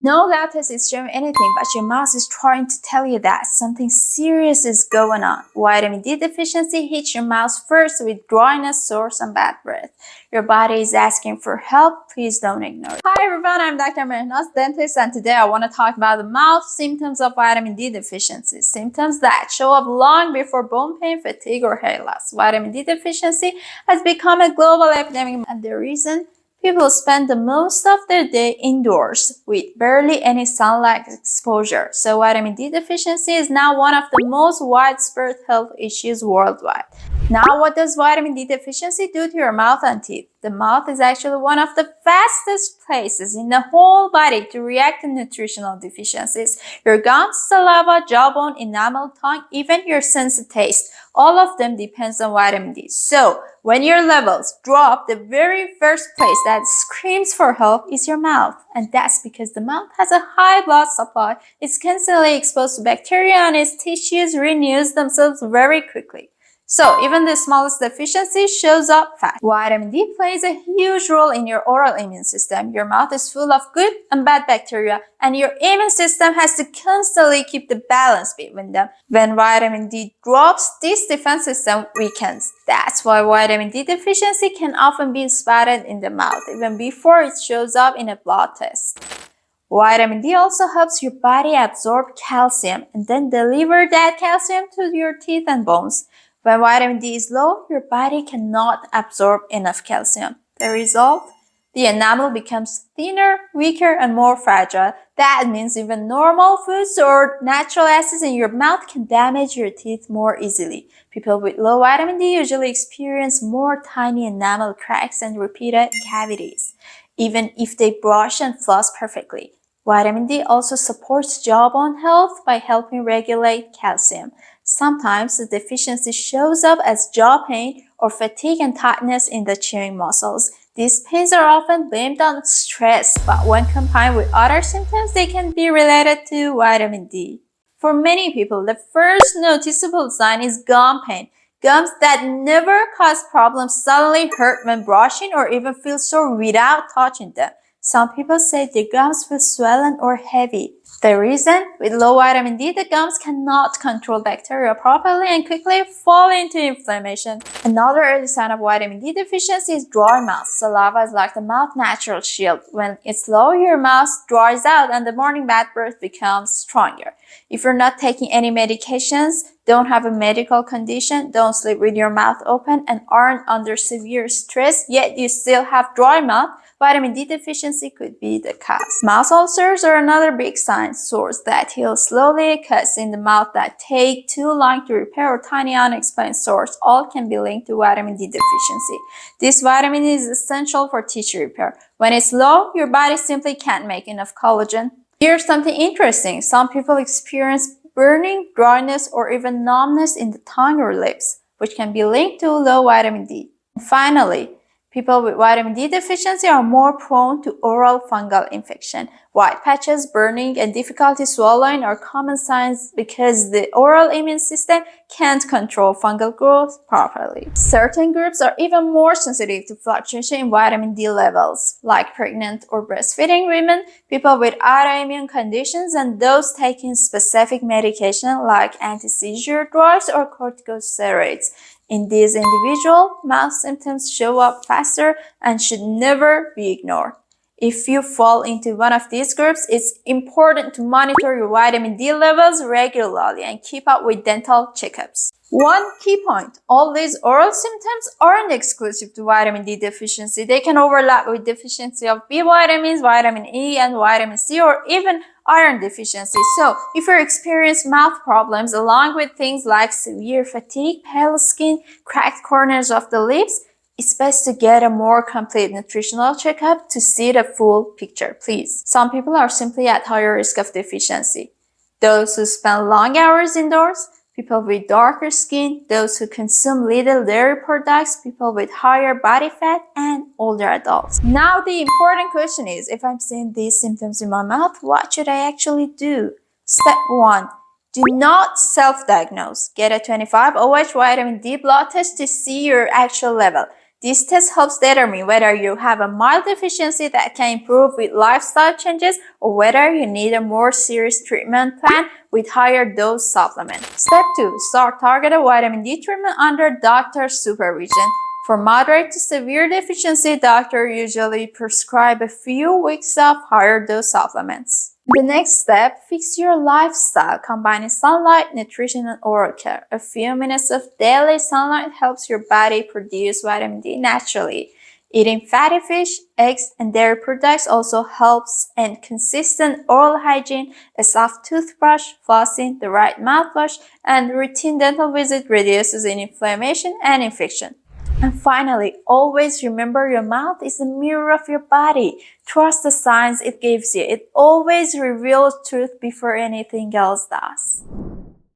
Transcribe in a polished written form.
No lab test is showing anything, but your mouth is trying to tell you that something serious is going on. Vitamin D deficiency hits your mouth first with dryness, sores, and bad breath. Your body is asking for help. Please don't ignore it. Hi everyone, I'm Dr. Mehrnaz, dentist, and today I want to talk about the mouth symptoms of vitamin D deficiency. Symptoms that show up long before bone pain, fatigue, or hair loss. Vitamin D deficiency has become a global epidemic, and the reason people spend the most of their day indoors with barely any sunlight exposure. So vitamin D deficiency is now one of the most widespread health issues worldwide. Now, what does vitamin D deficiency do to your mouth and teeth? The mouth is actually one of the fastest places in the whole body to react to nutritional deficiencies. Your gums, saliva, jawbone, enamel, tongue, even your sense of taste, all of them depends on vitamin D. So, when your levels drop, the very first place that screams for help is your mouth. And that's because the mouth has a high blood supply. It's constantly exposed to bacteria and its tissues renews themselves very quickly. So even the smallest deficiency shows up fast. Vitamin D plays a huge role in your oral immune system. Your mouth is full of good and bad bacteria, and your immune system has to constantly keep the balance between them. When vitamin D drops, this defense system weakens. That's why vitamin D deficiency can often be spotted in the mouth, even before it shows up in a blood test. Vitamin D also helps your body absorb calcium and then deliver that calcium to your teeth and bones. When vitamin D is low, your body cannot absorb enough calcium. The result? The enamel becomes thinner, weaker, and more fragile. That means even normal foods or natural acids in your mouth can damage your teeth more easily. People with low vitamin D usually experience more tiny enamel cracks and repeated cavities, even if they brush and floss perfectly. Vitamin D also supports jawbone health by helping regulate calcium. Sometimes the deficiency shows up as jaw pain or fatigue and tightness in the chewing muscles. These pains are often blamed on stress, but when combined with other symptoms, they can be related to vitamin D. For many people, the first noticeable sign is gum pain. Gums that never cause problems suddenly hurt when brushing or even feel sore without touching them. Some people say their gums feel swollen or heavy. The reason? With low vitamin D, the gums cannot control bacteria properly and quickly fall into inflammation. Another early sign of vitamin D deficiency is dry mouth. Saliva is like the mouth's natural shield. When it's low, your mouth dries out and the morning bad breath becomes stronger. If you're not taking any medications, don't have a medical condition, don't sleep with your mouth open, and aren't under severe stress, yet you still have dry mouth, vitamin D deficiency could be the cause. Mouth ulcers are another big sign. Sores that heal slowly, cuts in the mouth that take too long to repair, or tiny unexplained sores all can be linked to vitamin D deficiency. This vitamin is essential for tissue repair. When it's low, your body simply can't make enough collagen. Here's something interesting. Some people experience burning, dryness, or even numbness in the tongue or lips, which can be linked to low vitamin D. And finally, people with vitamin D deficiency are more prone to oral fungal infection. White patches, burning, and difficulty swallowing are common signs because the oral immune system can't control fungal growth properly. Certain groups are even more sensitive to fluctuation in vitamin D levels, like pregnant or breastfeeding women, people with autoimmune conditions, and those taking specific medication like anti-seizure drugs or corticosteroids. In these individuals, mouth symptoms show up faster and should never be ignored. If you fall into one of these groups, it's important to monitor your vitamin D levels regularly and keep up with dental checkups. One key point, all these oral symptoms aren't exclusive to vitamin D deficiency. They can overlap with deficiency of B vitamins, vitamin E, and vitamin C, or even iron deficiency. So, if you experience mouth problems along with things like severe fatigue, pale skin, cracked corners of the lips, it's best to get a more complete nutritional checkup to see the full picture, please. Some people are simply at higher risk of deficiency. Those who spend long hours indoors, people with darker skin, those who consume little dairy products, people with higher body fat, and older adults. Now the important question is, if I'm seeing these symptoms in my mouth, what should I actually do? Step 1. Do not self-diagnose. Get a 25 OH vitamin D blood test to see your actual level. This test helps determine whether you have a mild deficiency that can improve with lifestyle changes or whether you need a more serious treatment plan with higher dose supplement. Step 2. Start targeted vitamin D treatment under doctor's supervision. For moderate to severe deficiency, doctors usually prescribe a few weeks of higher dose supplements. The next step, fix your lifestyle, combining sunlight, nutrition, and oral care. A few minutes of daily sunlight helps your body produce vitamin D naturally. Eating fatty fish, eggs, and dairy products also helps, and consistent oral hygiene, a soft toothbrush, flossing, the right mouthwash, and routine dental visit reduces inflammation and infection. And finally, always remember your mouth is a mirror of your body. Trust the signs it gives you. It always reveals truth before anything else does.